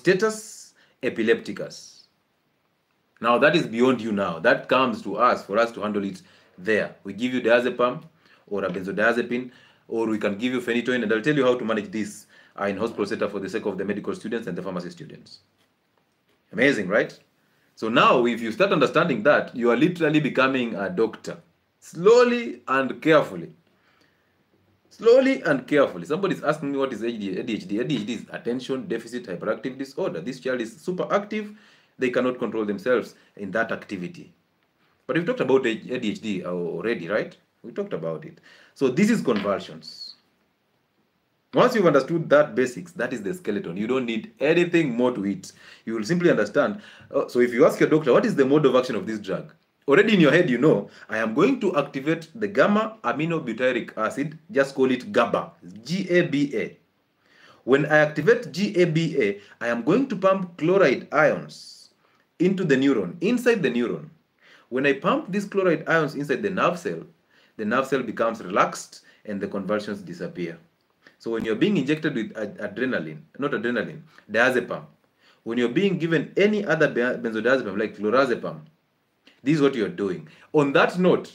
status epilepticus. Now that is beyond you now. That comes to us for us to handle it there. We give you diazepam or a benzodiazepine, or we can give you phenytoin, and I'll tell you how to manage this in hospital setup for the sake of the medical students and the pharmacy students. Amazing, right? So now if you start understanding that, you are literally becoming a doctor. Slowly and carefully. Slowly and carefully. Somebody's asking me what is ADHD. ADHD is attention deficit hyperactive disorder. This child is super active. They cannot control themselves in that activity. But we've talked about ADHD already, right? We talked about it. So this is convulsions. Once you've understood that basics, that is the skeleton. You don't need anything more to it. You will simply understand. So if you ask your doctor, what is the mode of action of this drug? Already in your head, you know, I am going to activate the gamma aminobutyric acid. Just call it GABA, G-A-B-A. When I activate GABA, I am going to pump chloride ions into the neuron, inside the neuron. When I pump these chloride ions inside the nerve cell becomes relaxed and the convulsions disappear. So when you're being injected with diazepam, when you're being given any other benzodiazepam like clorazepam, this is what you're doing. On that note,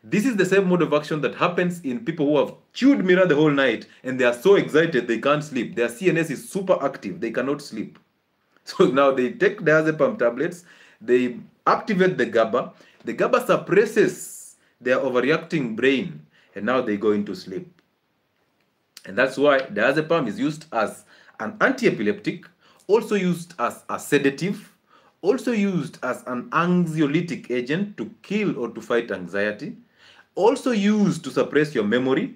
this is the same mode of action that happens in people who have chewed mirror the whole night and they are so excited they can't sleep. Their CNS is super active. They cannot sleep. So now they take diazepam tablets. They activate the GABA. The GABA suppresses their overreacting brain and now they go into sleep. And that's why diazepam is used as an anti-epileptic, also used as a sedative, also used as an anxiolytic agent to kill or to fight anxiety, also used to suppress your memory.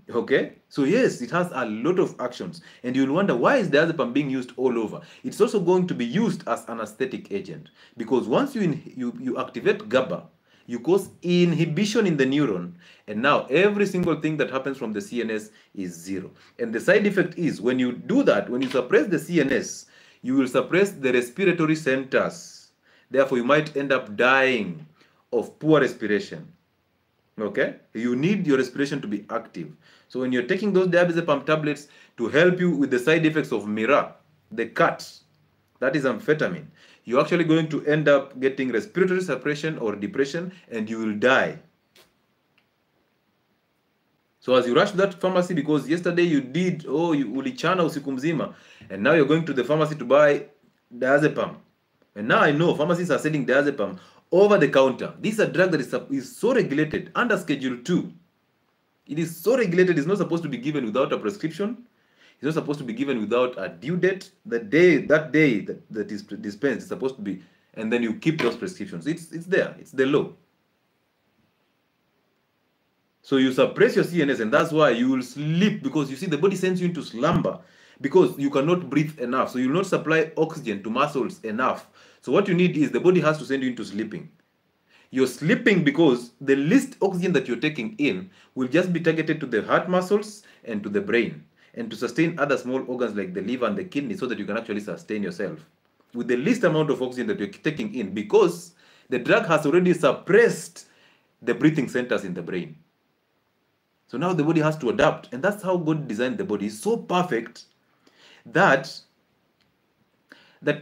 Okay, so yes, it has a lot of actions, and you'll wonder why is diazepam being used all over. It's also going to be used as an anesthetic agent, because once you activate GABA, you cause inhibition in the neuron, and now every single thing that happens from the CNS is zero. And the side effect is when you do that, when you suppress the CNS, you will suppress the respiratory centers. Therefore, you might end up dying of poor respiration. Okay? You need your respiration to be active. So when you're taking those diazepam tablets to help you with the side effects of Mira, the cat, that is amphetamine, you're actually going to end up getting respiratory suppression or depression, and you will die. So as you rush to that pharmacy because yesterday you did, ulichana usiku mzima, and now you're going to the pharmacy to buy diazepam. And now I know pharmacies are selling diazepam over the counter. This is a drug that is so regulated under Schedule 2. It is so regulated, it's not supposed to be given without a prescription. It's not supposed to be given without a due date. That day that is dispensed is supposed to be, and then you keep those prescriptions. It's there. It's the law. So you suppress your CNS, and that's why you will sleep, because you see the body sends you into slumber because you cannot breathe enough. So you will not supply oxygen to muscles enough. So what you need is the body has to send you into sleeping. You're sleeping because the least oxygen that you're taking in will just be targeted to the heart muscles and to the brain, and to sustain other small organs like the liver and the kidney, so that you can actually sustain yourself with the least amount of oxygen that you're taking in, because the drug has already suppressed the breathing centers in the brain. So now the body has to adapt, and that's how God designed the body. It's so perfect that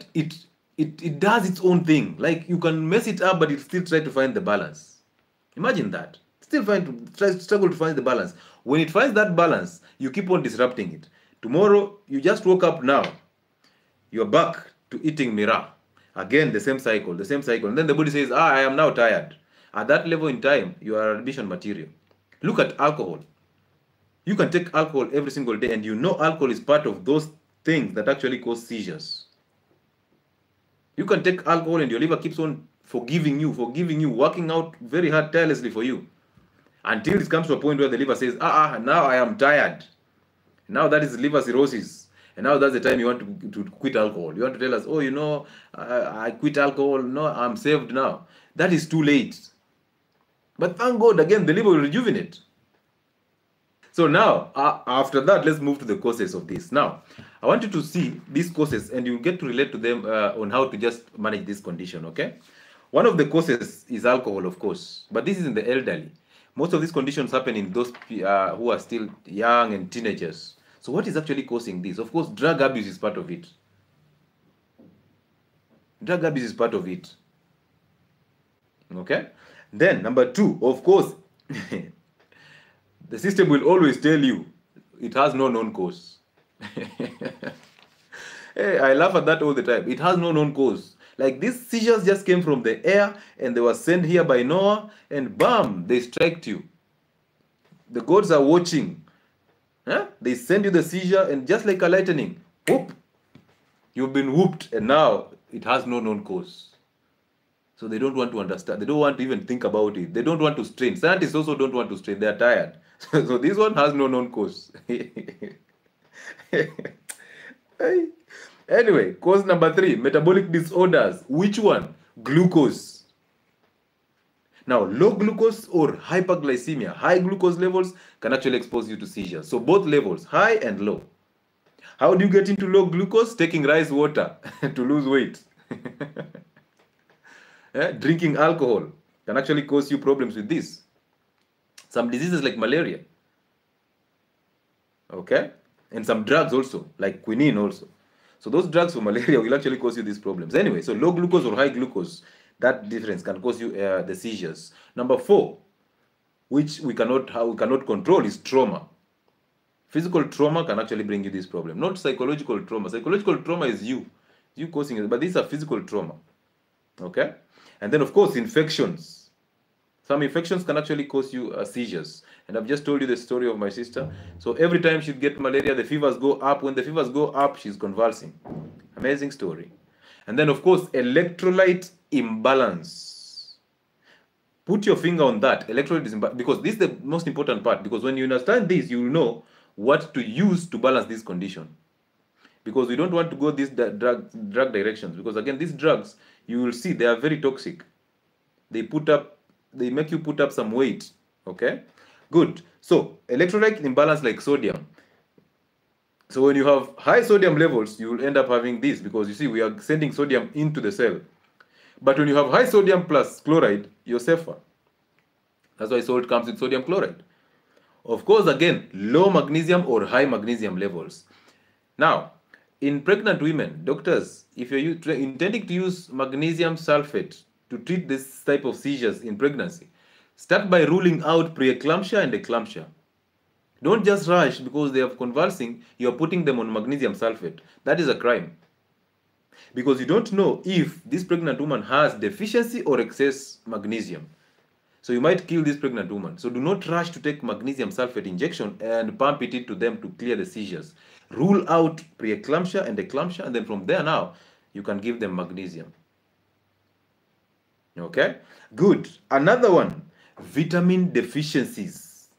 it does its own thing. Like you can mess it up, but it still try to find the balance. Imagine that. Still struggle to find the balance. When it finds that balance, you keep on disrupting it. Tomorrow, you just woke up now. You're back to eating Mira. Again, the same cycle. And then the body says, I am now tired. At that level in time, you are admission material. Look at alcohol. You can take alcohol every single day, and you know alcohol is part of those things that actually cause seizures. You can take alcohol and your liver keeps on forgiving you, working out very hard, tirelessly for you, until it comes to a point where the liver says, now I am tired. Now that is liver cirrhosis. And now that's the time you want to quit alcohol. You want to tell us, I quit alcohol. No, I'm saved now. That is too late. But thank God, again, the liver will rejuvenate. So now, after that, let's move to the causes of this. Now, I want you to see these causes, and you'll get to relate to them on how to just manage this condition, okay? One of the causes is alcohol, of course, but this is in the elderly. Most of these conditions happen in those who are still young and teenagers. So what is actually causing this? Of course, drug abuse is part of it. Drug abuse is part of it. Okay? Then, number 2, of course, the system will always tell you it has no known cause. Hey, I laugh at that all the time. It has no known cause. Like these seizures just came from the air and they were sent here by Noah and bam, they striked you. The gods are watching. Huh? They send you the seizure and just like a lightning, whoop, you've been whooped and now it has no known cause. So they don't want to understand. They don't want to even think about it. They don't want to strain. Scientists also don't want to strain. They are tired. So this one has no known cause. Anyway, cause number 3, metabolic disorders. Which one? Glucose. Now, low glucose or hyperglycemia, high glucose levels can actually expose you to seizures. So both levels, high and low. How do you get into low glucose? Taking rice water to lose weight. Drinking alcohol can actually cause you problems with this. Some diseases like malaria. Okay? And some drugs also, like quinine also. So those drugs for malaria will actually cause you these problems. Anyway, so low glucose or high glucose, that difference can cause you the seizures. Number 4, which we cannot control, is trauma. Physical trauma can actually bring you this problem, not psychological trauma. Psychological trauma is you causing it, but these are physical trauma. Okay? And then, of course, infections. Some infections can actually cause you seizures. And I've just told you the story of my sister. So every time she'd get malaria, the fevers go up. When the fevers go up, she's convulsing. Amazing story. And then, of course, electrolyte imbalance. Put your finger on that. Electrolyte imbalance, because this is the most important part. Because when you understand this, you will know what to use to balance this condition. Because we don't want to go these drug directions. Because again, these drugs, you will see, they are very toxic. They make you put up some weight. Okay? Good. So, electrolyte imbalance like sodium. So when you have high sodium levels, you will end up having this, because you see, we are sending sodium into the cell. But when you have high sodium plus chloride, you're safer. That's why salt comes with sodium chloride. Of course, again, low magnesium or high magnesium levels. Now, in pregnant women, doctors, if you're intending to use magnesium sulfate to treat this type of seizures in pregnancy, start by ruling out preeclampsia and eclampsia. Don't just rush because they are convulsing, you're putting them on magnesium sulfate. That is a crime. Because you don't know if this pregnant woman has deficiency or excess magnesium. So you might kill this pregnant woman. So do not rush to take magnesium sulfate injection and pump it into them to clear the seizures. Rule out preeclampsia and eclampsia, and then from there now, you can give them magnesium. Okay? Good. Another one, vitamin deficiencies.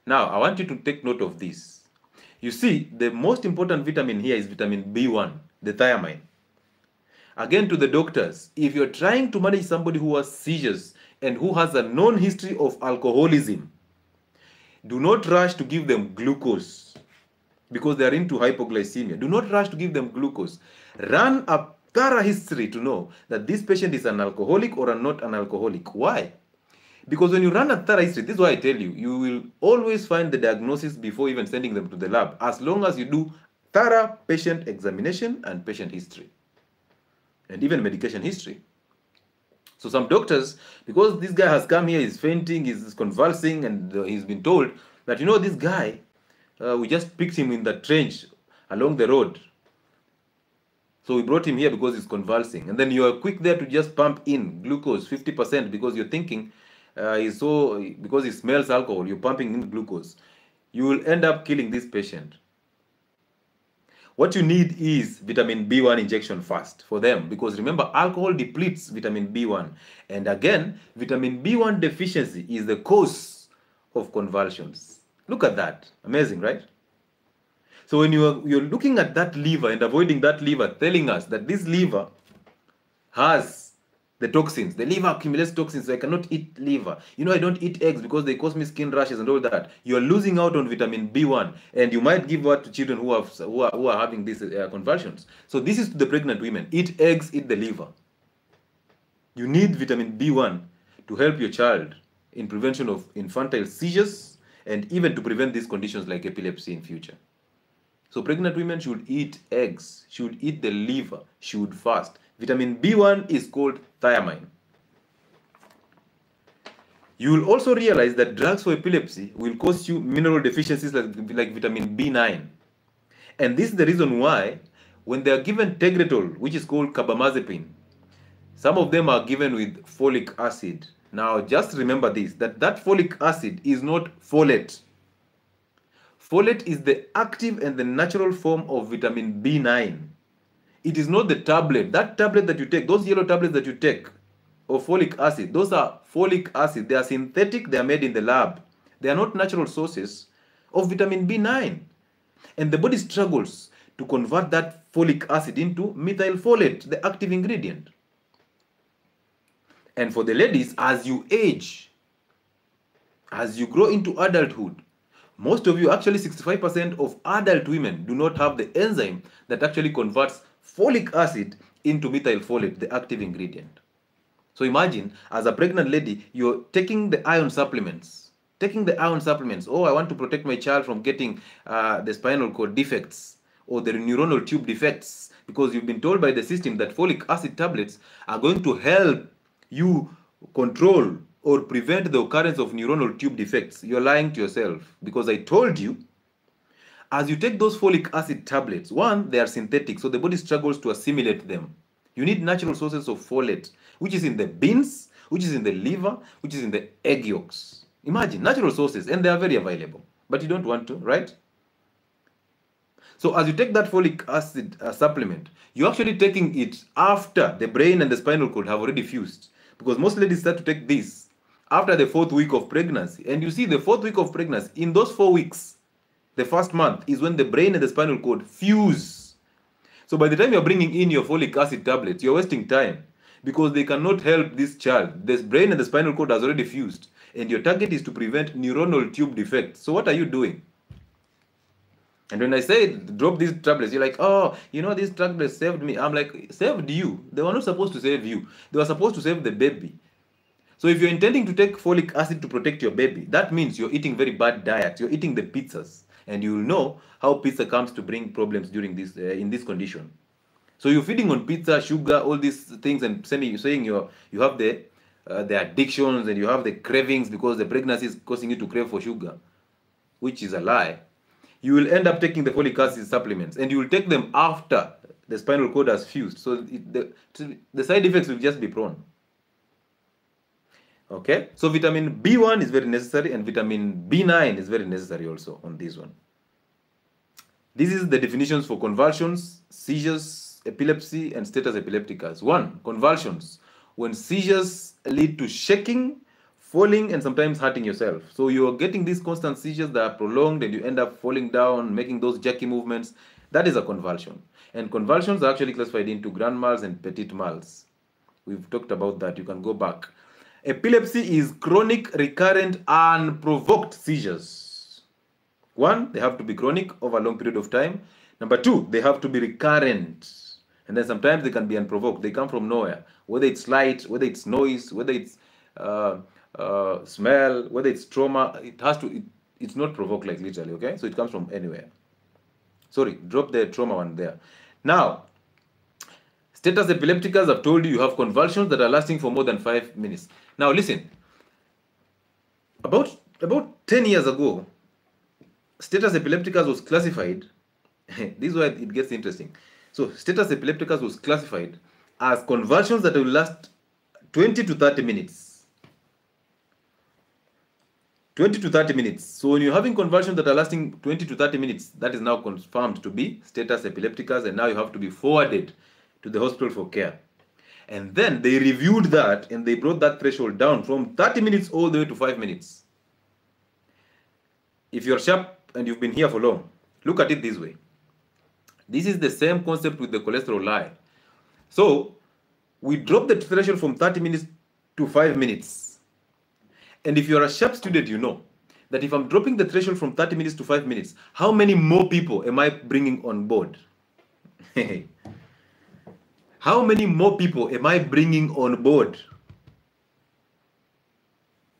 Now, I want you to take note of this. You see, the most important vitamin here is vitamin B1, the thiamine. Again, to the doctors, if you're trying to manage somebody who has seizures and who has a known history of alcoholism, do not rush to give them glucose because they are into hypoglycemia. Do not rush to give them glucose. Run a thorough history to know that this patient is an alcoholic or not an alcoholic. Why? Because when you run a thorough history, this is why I tell you, you will always find the diagnosis before even sending them to the lab, as long as you do thorough patient examination and patient history, and even medication history. So some doctors, because this guy has come here, he's fainting, he's convulsing, and he's been told that, you know, this guy, we just picked him in the trench along the road. So we brought him here because he's convulsing. And then you are quick there to just pump in glucose, 50%, because you're thinking, because he smells alcohol, you're pumping in glucose. You will end up killing this patient. What you need is vitamin B1 injection first for them, because remember, alcohol depletes vitamin B1. And again, vitamin B1 deficiency is the cause of convulsions. Look at that. Amazing, right? So when you're looking at that liver and avoiding that liver, telling us that this liver has the toxins, the liver accumulates toxins, so I cannot eat liver. You know, I don't eat eggs because they cause me skin rashes and all that. You are losing out on vitamin B1, and you might give birth to children who are having these convulsions. So this is to the pregnant women. Eat eggs, eat the liver. You need vitamin B1 to help your child in prevention of infantile seizures and even to prevent these conditions like epilepsy in future. So pregnant women should eat eggs, should eat the liver, should fast. Vitamin B1 is called thiamine. You will also realize that drugs for epilepsy will cause you mineral deficiencies like vitamin B9. And this is the reason why when they are given Tegretol, which is called carbamazepine, some of them are given with folic acid. Now, just remember this, that folic acid is not folate. Folate is the active and the natural form of vitamin B9. It is not the tablet. That tablet that you take, those yellow tablets that you take, of folic acid, those are folic acid. They are synthetic, they are made in the lab. They are not natural sources of vitamin B9. And the body struggles to convert that folic acid into methylfolate, the active ingredient. And for the ladies, as you age, as you grow into adulthood, most of you, actually 65% of adult women, do not have the enzyme that actually converts folic acid into methylfolate, the active ingredient. So imagine, as a pregnant lady, you're taking the iron supplements. Oh, I want to protect my child from getting the spinal cord defects or the neuronal tube defects, because you've been told by the system that folic acid tablets are going to help you control or prevent the occurrence of neuronal tube defects. You're lying to yourself, because I told you, as you take those folic acid tablets, one, they are synthetic, so the body struggles to assimilate them. You need natural sources of folate, which is in the beans, which is in the liver, which is in the egg yolks. Imagine, natural sources, and they are very available, but you don't want to, right? So as you take that folic acid supplement, you're actually taking it after the brain and the spinal cord have already fused, because most ladies start to take this after the 4th week of pregnancy. And you see, the 4th week of pregnancy, in those 4 weeks, the first month is when the brain and the spinal cord fuse. So by the time you're bringing in your folic acid tablets, you're wasting time, because they cannot help this child. The brain and the spinal cord has already fused, and your target is to prevent neuronal tube defects. So what are you doing? And when I say drop these tablets, you're like, oh, you know, these tablets saved me. I'm like, saved you? They were not supposed to save you. They were supposed to save the baby. So if you're intending to take folic acid to protect your baby, that means you're eating very bad diet. You're eating the pizzas. And you'll know how pizza comes to bring problems during this in this condition. So you're feeding on pizza, sugar, all these things, and saying you have the addictions and you have the cravings because the pregnancy is causing you to crave for sugar, which is a lie. You will end up taking the folic acid supplements, and you will take them after the spinal cord has fused. So the side effects will just be prone. Okay, so vitamin B1 is very necessary, and vitamin B9 is very necessary also on this one. This is the definitions for convulsions, seizures, epilepsy, and status epilepticus. 1. Convulsions, when seizures lead to shaking, falling, and sometimes hurting yourself. So you're getting these constant seizures that are prolonged, and you end up falling down, making those jerky movements. That is a convulsion. And convulsions are actually classified into grand mals and petit mals. We've talked about that. You can go back. Epilepsy is chronic, recurrent, unprovoked seizures. 1, they have to be chronic over a long period of time. Number 2, they have to be recurrent. And then sometimes they can be unprovoked. They come from nowhere. Whether it's light, whether it's noise, whether it's smell, whether it's trauma, it's not provoked, like literally, okay? So it comes from anywhere. Sorry, drop the trauma one there. Now, status epilepticus, I've told you have convulsions that are lasting for more than 5 minutes. Now listen, about 10 years ago, status epilepticus was classified, this is where it gets interesting. So status epilepticus was classified as convulsions that will last 20 to 30 minutes. 20 to 30 minutes. So when you're having convulsions that are lasting 20 to 30 minutes, that is now confirmed to be status epilepticus, and now you have to be forwarded to the hospital for care. And then they reviewed that, and they brought that threshold down from 30 minutes all the way to 5 minutes. If you're sharp and you've been here for long, look at it this way. This is the same concept with the cholesterol lie. So we dropped the threshold from 30 minutes to 5 minutes. And if you're a sharp student, you know that if I'm dropping the threshold from 30 minutes to 5 minutes, how many more people am I bringing on board? How many more people am I bringing on board?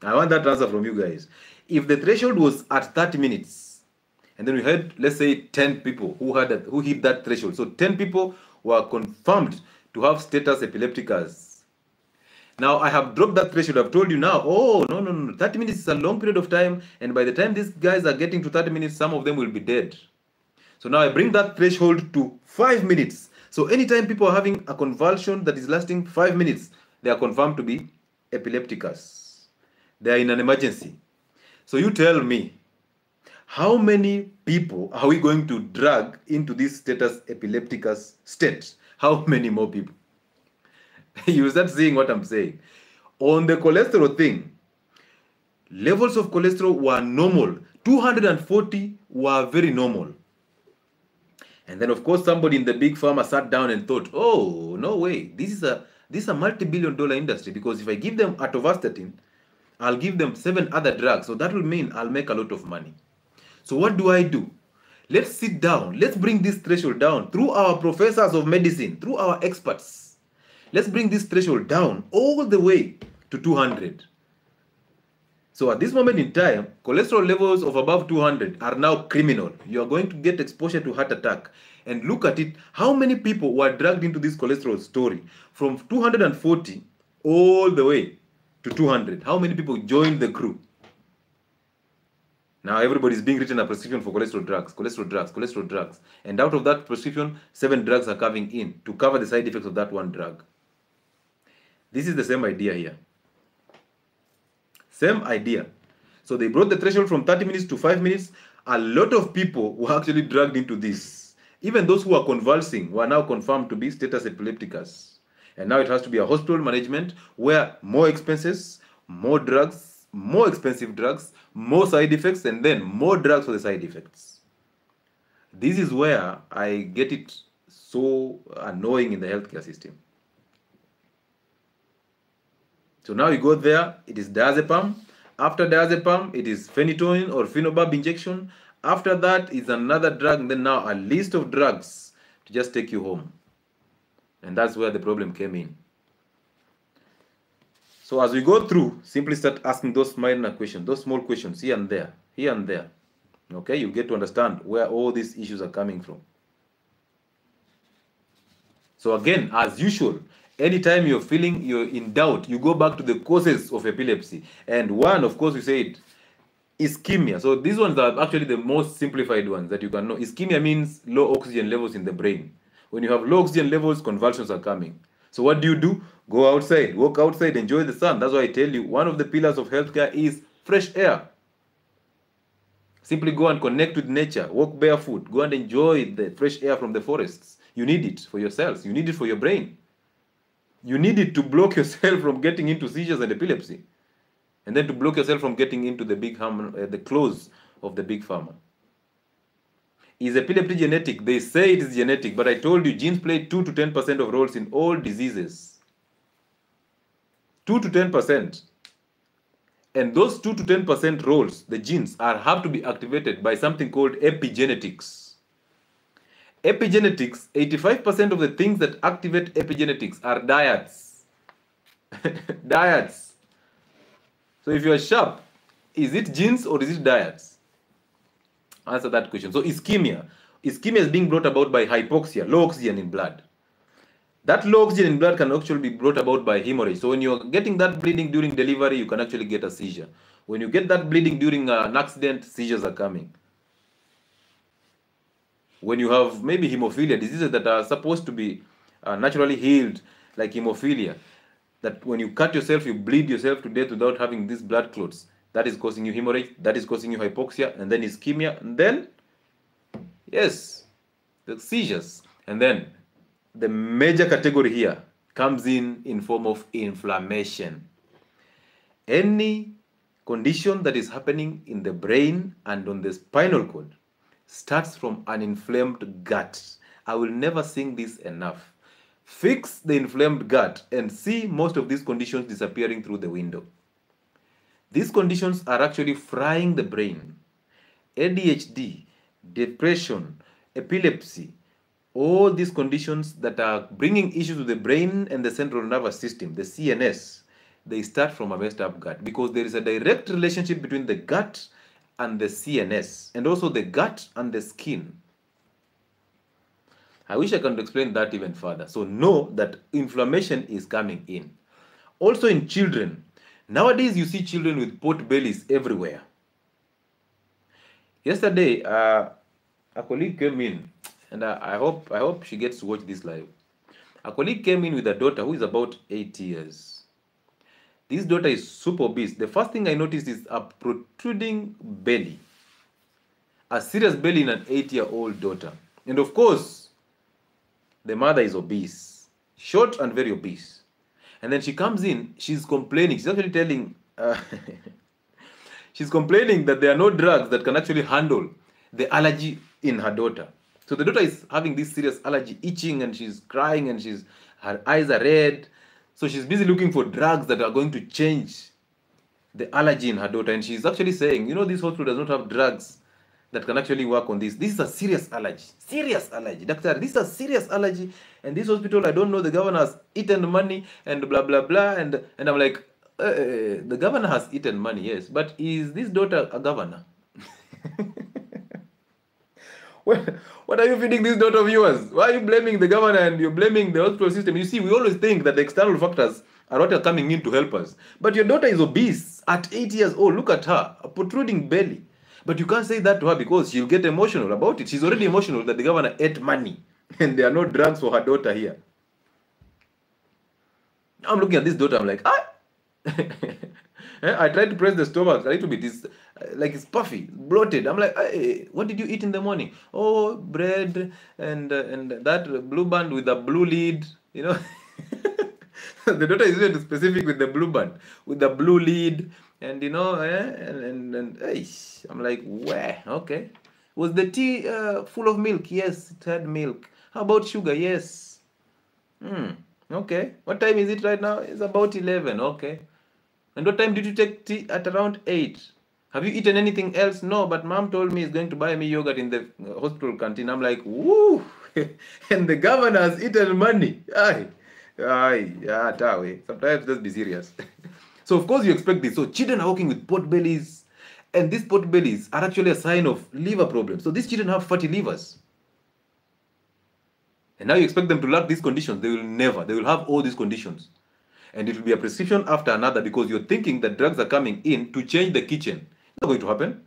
I want that answer from you guys. If the threshold was at 30 minutes, and then we had, let's say, 10 people who hit that threshold. So 10 people were confirmed to have status epilepticus. Now, I have dropped that threshold. I've told you now, oh, no, no, no. 30 minutes is a long period of time. And by the time these guys are getting to 30 minutes, some of them will be dead. So now I bring that threshold to 5 minutes. So anytime people are having a convulsion that is lasting 5 minutes, they are confirmed to be epilepticus. They are in an emergency. So you tell me, how many people are we going to drag into this status epilepticus state? How many more people? You start seeing what I'm saying. On the cholesterol thing, levels of cholesterol were normal. 240 were very normal. And then, of course, somebody in the big pharma sat down and thought, oh, no way. This is a multi-billion-dollar industry, because if I give them atorvastatin, I'll give them 7 other drugs. So that will mean I'll make a lot of money. So what do? Let's sit down. Let's bring this threshold down through our professors of medicine, through our experts. Let's bring this threshold down all the way to 200. So at this moment in time, cholesterol levels of above 200 are now criminal. You are going to get exposure to heart attack. And look at it, how many people were dragged into this cholesterol story from 240 all the way to 200. How many people joined the crew? Now everybody is being written a prescription for cholesterol drugs. And out of that prescription, 7 drugs are coming in to cover the side effects of that one drug. This is the same idea here. Same idea. So they brought the threshold from 30 minutes to 5 minutes. A lot of people were actually dragged into this. Even those who are convulsing were now confirmed to be status epilepticus. And now it has to be a hospital management where more expenses, more drugs, more expensive drugs, more side effects, and then more drugs for the side effects. This is where I get it so annoying in the healthcare system. So now you go there, it is diazepam. After diazepam, it is phenytoin or phenobab injection. After that is another drug, and then now a list of drugs to just take you home. And that's where the problem came in. So as we go through, simply start asking those minor questions, those small questions here and there, here and there. Okay, you get to understand where all these issues are coming from. So again, as usual, anytime you're in doubt, you go back to the causes of epilepsy. And one, of course, we said, ischemia. So these ones are actually the most simplified ones that you can know. Ischemia means low oxygen levels in the brain. When you have low oxygen levels, convulsions are coming. So what do? Go outside, walk outside, enjoy the sun. That's why I tell you, one of the pillars of healthcare is fresh air. Simply go and connect with nature, walk barefoot, go and enjoy the fresh air from the forests. You need it for your cells, you need it for your brain. You need it to block yourself from getting into seizures and epilepsy. And then to block yourself from getting into the the claws of the big pharma. Is epilepsy genetic? They say it is genetic, but I told you genes play 2 to 10% of roles in all diseases. 2 to 10%. And those 2 to 10% roles, the genes, have to be activated by something called epigenetics. Epigenetics, 85% of the things that activate epigenetics are diets. Diets. So if you are sharp, is it genes or is it diets? Answer that question. So ischemia. Ischemia is being brought about by hypoxia, low oxygen in blood. That low oxygen in blood can actually be brought about by hemorrhage. So when you're getting that bleeding during delivery, you can actually get a seizure. When you get that bleeding during an accident, seizures are coming. When you have maybe hemophilia, diseases that are supposed to be naturally healed, like hemophilia, that when you cut yourself, you bleed yourself to death without having these blood clots. That is causing you hemorrhage, that is causing you hypoxia, and then ischemia, and then, yes, the seizures. And then the major category here comes in form of inflammation. Any condition that is happening in the brain and on the spinal cord starts from an inflamed gut. I will never sing this enough. Fix the inflamed gut and see most of these conditions disappearing through the window. These conditions are actually frying the brain. ADHD, depression, epilepsy, all these conditions that are bringing issues to the brain and the central nervous system, the CNS, they start from a messed up gut, because there is a direct relationship between the gut and the CNS, and also the gut and the skin. I wish I could explain that even further. So know that inflammation is coming in. Also in children. Nowadays you see children with pot bellies everywhere. Yesterday, a colleague came in, and I hope she gets to watch this live. A colleague came in with a daughter who is about 8 years. This daughter is super obese. The first thing I noticed is a protruding belly. A serious belly in an 8-year-old daughter. And of course, the mother is obese. Short and very obese. And then she comes in, she's complaining. She's actually telling... she's complaining that there are no drugs that can actually handle the allergy in her daughter. So the daughter is having this serious allergy, itching, and she's crying, and her eyes are red. So she's busy looking for drugs that are going to change the allergy in her daughter. And she's actually saying, this hospital does not have drugs that can actually work on this. This is a serious allergy. Serious allergy. Doctor, this is a serious allergy. And this hospital, I don't know, the governor has eaten money and blah, blah, blah. And I'm like, the governor has eaten money, yes. But is this daughter a governor? What are you feeding this daughter of yours? Why are you blaming the governor and you're blaming the hospital system? You see, we always think that the external factors are what are coming in to help us. But your daughter is obese at 8 years old. Look at her, a protruding belly. But you can't say that to her because she'll get emotional about it. She's already emotional that the governor ate money and there are no drugs for her daughter here. I'm looking at this daughter, I'm like, I tried to press the stomach a little bit. It's like it's puffy, bloated. I'm like, hey, what did you eat in the morning? Oh, bread and that blue band with a blue lid, The daughter is even specific with the blue band, with the blue lid, and I'm like, where? Okay. Was the tea full of milk? Yes, it had milk. How about sugar? Yes. Okay. What time is it right now? It's about 11. Okay. And what time did you take tea? At around 8. Have you eaten anything else? No, but mom told me he's going to buy me yogurt in the hospital canteen. I'm like, woo! And the governor has eaten money. Sometimes just be serious. So of course you expect this. So children are walking with pot bellies. And these pot bellies are actually a sign of liver problems. So these children have fatty livers. And now you expect them to lack these conditions. They will never. They will have all these conditions. And it will be a prescription after another because you're thinking that drugs are coming in to change the kitchen. It's not going to happen.